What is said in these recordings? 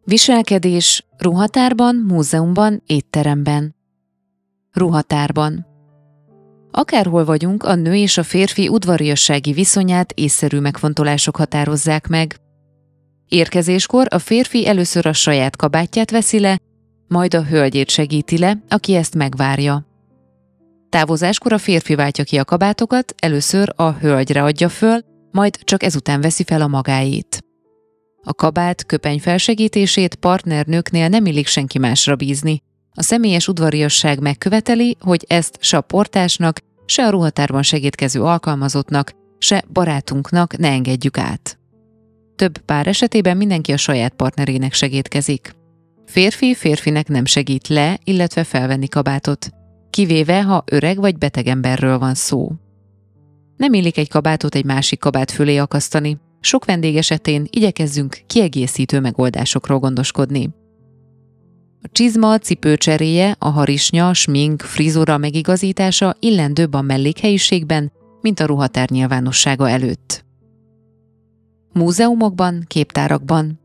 Viselkedés ruhatárban, múzeumban, étteremben. Ruhatárban. Akárhol vagyunk, a nő és a férfi udvariassági viszonyát észszerű megfontolások határozzák meg. Érkezéskor a férfi először a saját kabátját veszi le, majd a hölgyét segíti le, aki ezt megvárja. Távozáskor a férfi váltja ki a kabátokat, először a hölgyre adja föl, majd csak ezután veszi fel a magáét. A kabát, köpeny felsegítését partnernőknél nem illik senki másra bízni. A személyes udvariasság megköveteli, hogy ezt se a portásnak, se a ruhatárban segédkező alkalmazottnak, se barátunknak ne engedjük át. Több pár esetében mindenki a saját partnerének segédkezik. Férfi férfinek nem segít le, illetve felvenni kabátot, kivéve, ha öreg vagy beteg emberről van szó. Nem illik egy kabátot egy másik kabát fölé akasztani. Sok vendég esetén igyekezzünk kiegészítő megoldásokról gondoskodni. A csizma, cipő cseréje, a harisnya, smink, frizura megigazítása illendőbb a mellékhelyiségben, mint a ruhatár nyilvánossága előtt. Múzeumokban, képtárakban.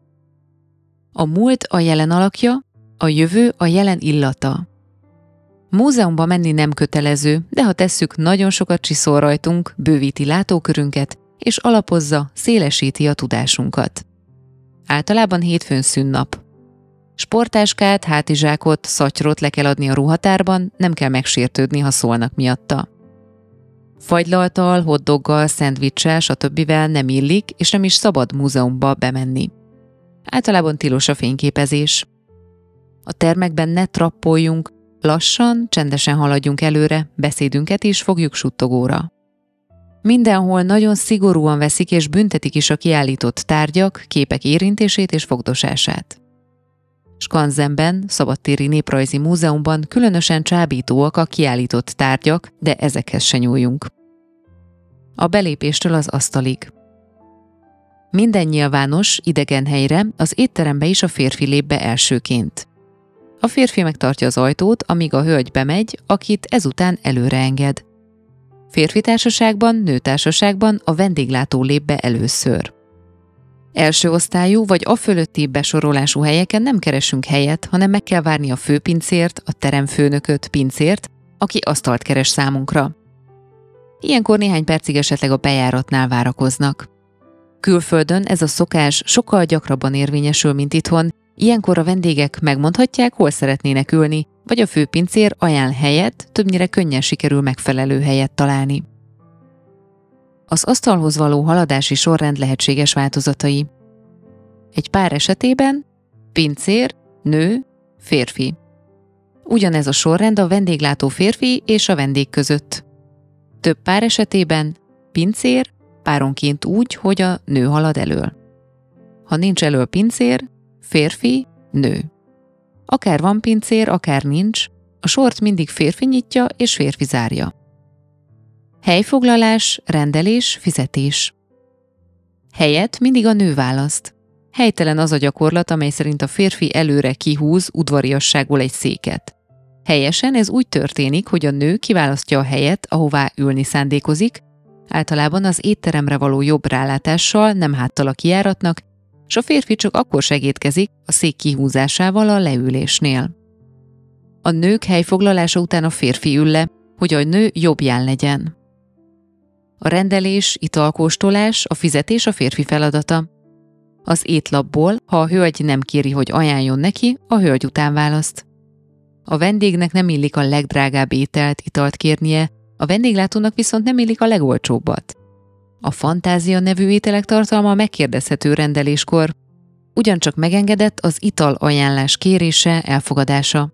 A múlt a jelen alakja, a jövő a jelen illata. Múzeumba menni nem kötelező, de ha tesszük, nagyon sokat csiszol rajtunk, bővíti látókörünket, és alapozza, szélesíti a tudásunkat. Általában hétfőn szünnap. Sportáskát, hátizsákot, szatyrot le kell adni a ruhatárban, nem kell megsértődni, ha szólnak miatta. Fagylalttal, hotdoggal, szendvicssel, stb. Nem illik, és nem is szabad múzeumba bemenni. Általában tilos a fényképezés. A termekben ne trappoljunk, lassan, csendesen haladjunk előre, beszédünket is fogjuk suttogóra. Mindenhol nagyon szigorúan veszik és büntetik is a kiállított tárgyak, képek érintését és fogdosását. Skanzenben, szabadtéri néprajzi múzeumban különösen csábítóak a kiállított tárgyak, de ezekhez se nyúljunk. A belépéstől az asztalig. Minden nyilvános, idegen helyre, az étterembe is a férfi lép be elsőként. A férfi megtartja az ajtót, amíg a hölgy bemegy, akit ezután előre enged. Férfi társaságban, nőtársaságban a vendéglátó lép be először. Első osztályú vagy afölötti besorolású helyeken nem keresünk helyet, hanem meg kell várni a főpincért, a teremfőnököt, pincért, aki asztalt keres számunkra. Ilyenkor néhány percig esetleg a bejáratnál várakoznak. Külföldön ez a szokás sokkal gyakrabban érvényesül, mint itthon, ilyenkor a vendégek megmondhatják, hol szeretnének ülni, vagy a főpincér ajánl helyet, többnyire könnyen sikerül megfelelő helyet találni. Az asztalhoz való haladási sorrend lehetséges változatai. Egy pár esetében pincér, nő, férfi. Ugyanez a sorrend a vendéglátó férfi és a vendég között. Több pár esetében pincér, páronként úgy, hogy a nő halad elől. Ha nincs elől pincér, férfi, nő. Akár van pincér, akár nincs, a sort mindig férfi nyitja és férfi zárja. Helyfoglalás, rendelés, fizetés. Helyet mindig a nő választ. Helytelen az a gyakorlat, amely szerint a férfi előre kihúz udvariasságból egy széket. Helyesen ez úgy történik, hogy a nő kiválasztja a helyet, ahová ülni szándékozik, általában az étteremre való jobb rálátással, nem háttal a kijáratnak, és a férfi csak akkor segédkezik a szék kihúzásával a leülésnél. A nők helyfoglalása után a férfi ül le, hogy a nő jobbján legyen. A rendelés, italkóstolás, a fizetés a férfi feladata. Az étlapból, ha a hölgy nem kéri, hogy ajánljon neki, a hölgy után választ. A vendégnek nem illik a legdrágább ételt, italt kérnie, a vendéglátónak viszont nem illik a legolcsóbbat. A fantázia nevű ételek tartalma megkérdezhető rendeléskor, ugyancsak megengedett az ital ajánlás kérése, elfogadása.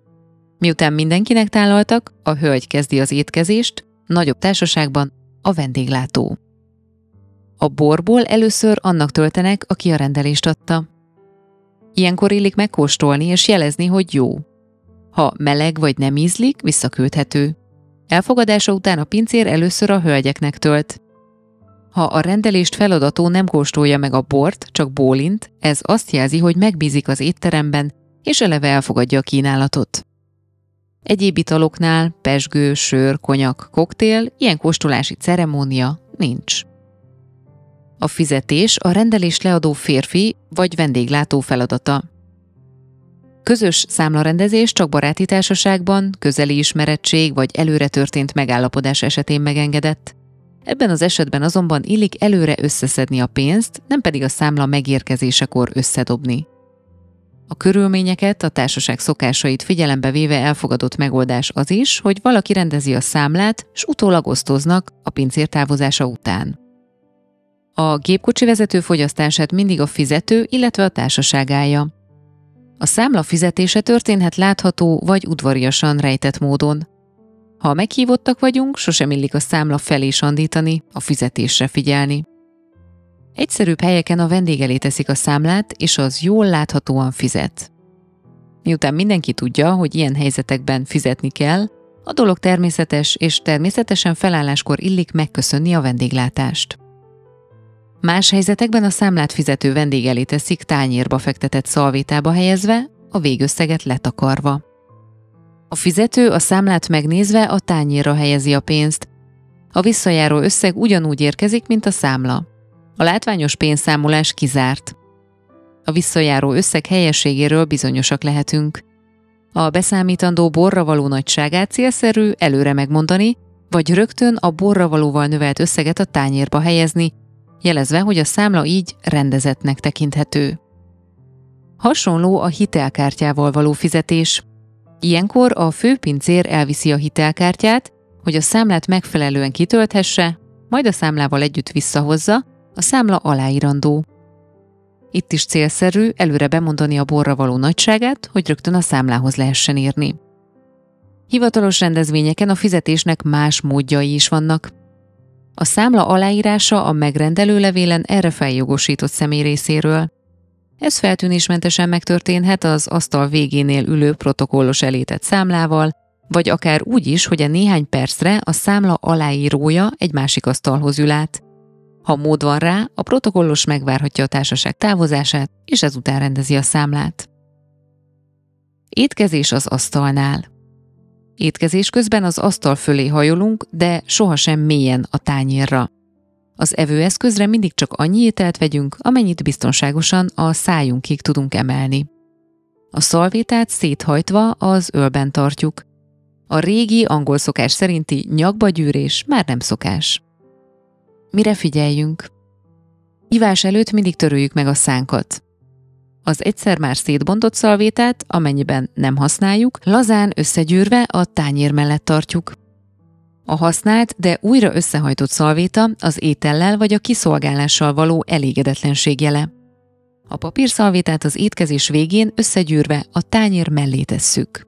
Miután mindenkinek tálaltak, a hölgy kezdi az étkezést, nagyobb társaságban a vendéglátó. A borból először annak töltenek, aki a rendelést adta. Ilyenkor illik megkóstolni és jelezni, hogy jó. Ha meleg vagy nem ízlik, visszaküldhető. Elfogadása után a pincér először a hölgyeknek tölt. Ha a rendelést feladató nem kóstolja meg a bort, csak bólint, ez azt jelzi, hogy megbízik az étteremben, és eleve elfogadja a kínálatot. Egyéb italoknál, pezsgő, sör, konyak, koktél, ilyen kóstolási ceremónia nincs. A fizetés a rendelést leadó férfi vagy vendéglátó feladata. közös számlarendezés csak baráti társaságban, közeli ismerettség vagy előre történt megállapodás esetén megengedett. Ebben az esetben azonban illik előre összeszedni a pénzt, nem pedig a számla megérkezésekor összedobni. A körülményeket, a társaság szokásait figyelembe véve elfogadott megoldás az is, hogy valaki rendezi a számlát, s utólag osztoznak a pincér távozása után. A gépkocsi vezető fogyasztását mindig a fizető, illetve a társaság állja. A számla fizetése történhet látható vagy udvariasan rejtett módon. Ha meghívottak vagyunk, sosem illik a számla felé sandítani, a fizetésre figyelni. Egyszerűbb helyeken a vendég elé teszik a számlát, és az jól láthatóan fizet. Miután mindenki tudja, hogy ilyen helyzetekben fizetni kell, a dolog természetes, és természetesen felálláskor illik megköszönni a vendéglátást. Más helyzetekben a számlát fizető vendég elé teszik tányérba fektetett szalvétába helyezve, a végösszeget letakarva. A fizető a számlát megnézve a tányérra helyezi a pénzt. A visszajáró összeg ugyanúgy érkezik, mint a számla. A látványos pénzszámolás kizárt. A visszajáró összeg helyességéről bizonyosak lehetünk. A beszámítandó borra való nagyságát célszerű előre megmondani, vagy rögtön a borra valóval növelt összeget a tányérba helyezni, jelezve, hogy a számla így rendezettnek tekinthető. Hasonló a hitelkártyával való fizetés. Ilyenkor a főpincér elviszi a hitelkártyát, hogy a számlát megfelelően kitölthesse, majd a számlával együtt visszahozza, a számla aláírandó. Itt is célszerű előre bemondani a borra való nagyságát, hogy rögtön a számlához lehessen írni. Hivatalos rendezvényeken a fizetésnek más módjai is vannak. A számla aláírása a megrendelő levélen erre feljogosított személy részéről. Ez feltűnésmentesen megtörténhet az asztal végénél ülő protokollos elétett számlával, vagy akár úgy is, hogy a néhány percre a számla aláírója egy másik asztalhoz ül át. Ha mód van rá, a protokollos megvárhatja a társaság távozását, és ezután rendezi a számlát. Étkezés az asztalnál. Étkezés közben az asztal fölé hajolunk, de sohasem mélyen a tányérra. Az evőeszközre mindig csak annyi ételt vegyünk, amennyit biztonságosan a szájunkig tudunk emelni. A szalvétát széthajtva az ölben tartjuk. A régi angol szokás szerinti nyakba gyűrés már nem szokás. Mire figyeljünk? Ivás előtt mindig töröljük meg a szánkat. Az egyszer már szétbontott szalvétát, amennyiben nem használjuk, lazán összegyűrve a tányér mellett tartjuk. A használt, de újra összehajtott szalvéta az étellel vagy a kiszolgálással való elégedetlenség jele. A papírszalvétát az étkezés végén összegyűrve a tányér mellé tesszük.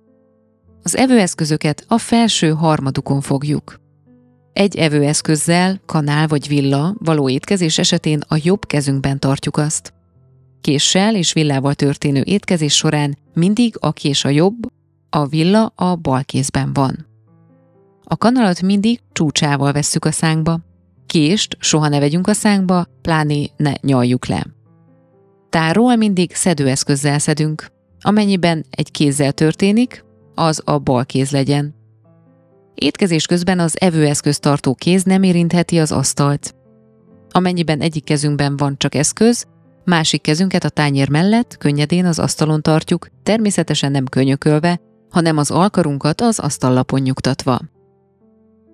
Az evőeszközöket a felső harmadukon fogjuk. Egy evőeszközzel, kanál vagy villa való étkezés esetén a jobb kezünkben tartjuk azt. Késsel és villával történő étkezés során mindig a kés a jobb, a villa a bal kézben van. A kanalat mindig csúcsával vesszük a szánkba. Kést soha ne vegyünk a szánkba, pláné ne nyaljuk le. Tárról mindig szedőeszközzel szedünk. Amennyiben egy kézzel történik, az a bal kéz legyen. Étkezés közben az evőeszköz tartó kéz nem érintheti az asztalt. Amennyiben egyik kezünkben van csak eszköz, másik kezünket a tányér mellett könnyedén az asztalon tartjuk, természetesen nem könyökölve, hanem az alkarunkat az asztallapon nyugtatva.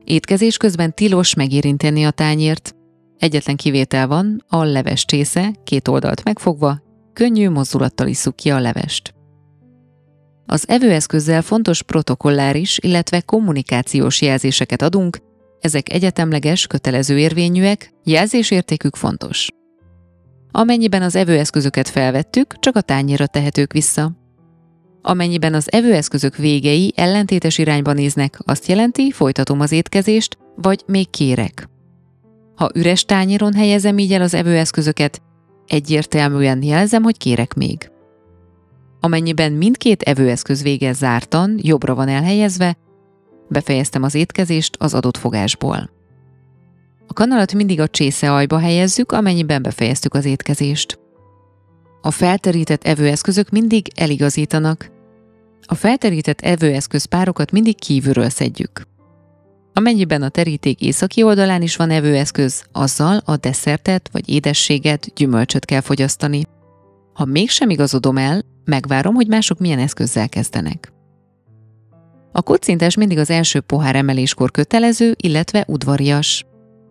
Étkezés közben tilos megérinteni a tányért. Egyetlen kivétel van, a leves csésze, két oldalt megfogva, könnyű mozdulattal isszuk ki a levest. Az evőeszközzel fontos protokolláris, illetve kommunikációs jelzéseket adunk, ezek egyetemleges, kötelező érvényűek, jelzésértékük fontos. Amennyiben az evőeszközöket felvettük, csak a tányérra tehetők vissza. Amennyiben az evőeszközök végei ellentétes irányba néznek, azt jelenti, folytatom az étkezést, vagy még kérek. Ha üres tányéron helyezem így el az evőeszközöket, egyértelműen jelzem, hogy kérek még. Amennyiben mindkét evőeszköz vége zártan, jobbra van elhelyezve, befejeztem az étkezést az adott fogásból. A kanalat mindig a csészealjba helyezzük, amennyiben befejeztük az étkezést. A felterített evőeszközök mindig eligazítanak. A felterített evőeszközpárokat mindig kívülről szedjük. Amennyiben a teríték északi oldalán is van evőeszköz, azzal a desszertet vagy édességet, gyümölcsöt kell fogyasztani. Ha mégsem igazodom el, megvárom, hogy mások milyen eszközzel kezdenek. A kocintás mindig az első pohár emeléskor kötelező, illetve udvarias.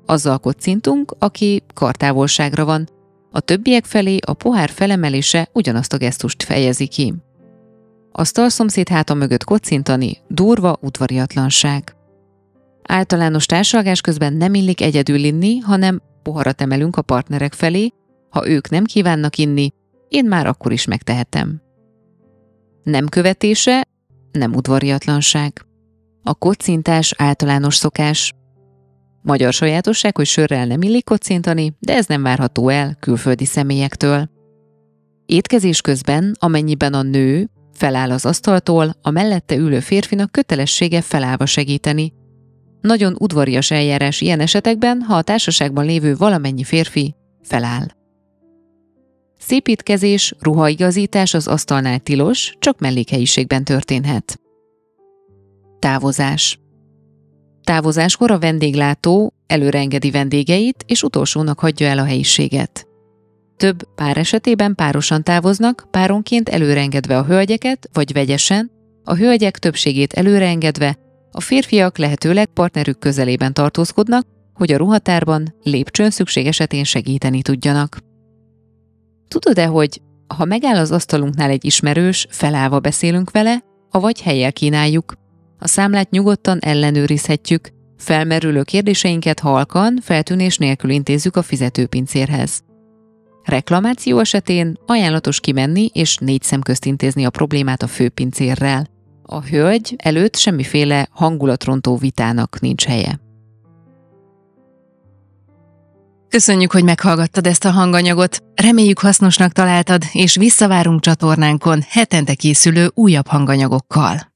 Azzal kocintunk, aki kartávolságra van, a többiek felé a pohár felemelése ugyanazt a gesztust fejezi ki. Asztalszomszéd háta mögött kocintani durva udvariatlanság. Általános társalgás közben nem illik egyedül inni, hanem poharat emelünk a partnerek felé, ha ők nem kívánnak inni, én már akkor is megtehetem. Nem követése, nem udvariatlanság. A kocintás általános szokás. Magyar sajátosság, hogy sörrel nem illik kocintani, de ez nem várható el külföldi személyektől. Étkezés közben, amennyiben a nő feláll az asztaltól, a mellette ülő férfinak kötelessége felállva segíteni. Nagyon udvarias eljárás ilyen esetekben, ha a társaságban lévő valamennyi férfi feláll. Szépítkezés, ruhaigazítás az asztalnál tilos, csak mellékhelyiségben történhet. Távozás. Távozáskor a vendéglátó előre engedi vendégeit, és utolsónak hagyja el a helyiséget. Több pár esetében párosan távoznak, páronként előreengedve a hölgyeket, vagy vegyesen, a hölgyek többségét előreengedve, a férfiak lehetőleg partnerük közelében tartózkodnak, hogy a ruhatárban, lépcsőn szükség esetén segíteni tudjanak. Tudod-e, hogy ha megáll az asztalunknál egy ismerős, felállva beszélünk vele, avagy hellyel kínáljuk? A számlát nyugodtan ellenőrizhetjük, felmerülő kérdéseinket halkan, feltűnés nélkül intézzük a fizetőpincérhez. Reklamáció esetén ajánlatos kimenni és 4 szem közt intézni a problémát a főpincérrel. A hölgy előtt semmiféle hangulatrontó vitának nincs helye. Köszönjük, hogy meghallgattad ezt a hanganyagot, reméljük hasznosnak találtad, és visszavárunk csatornánkon hetente készülő újabb hanganyagokkal.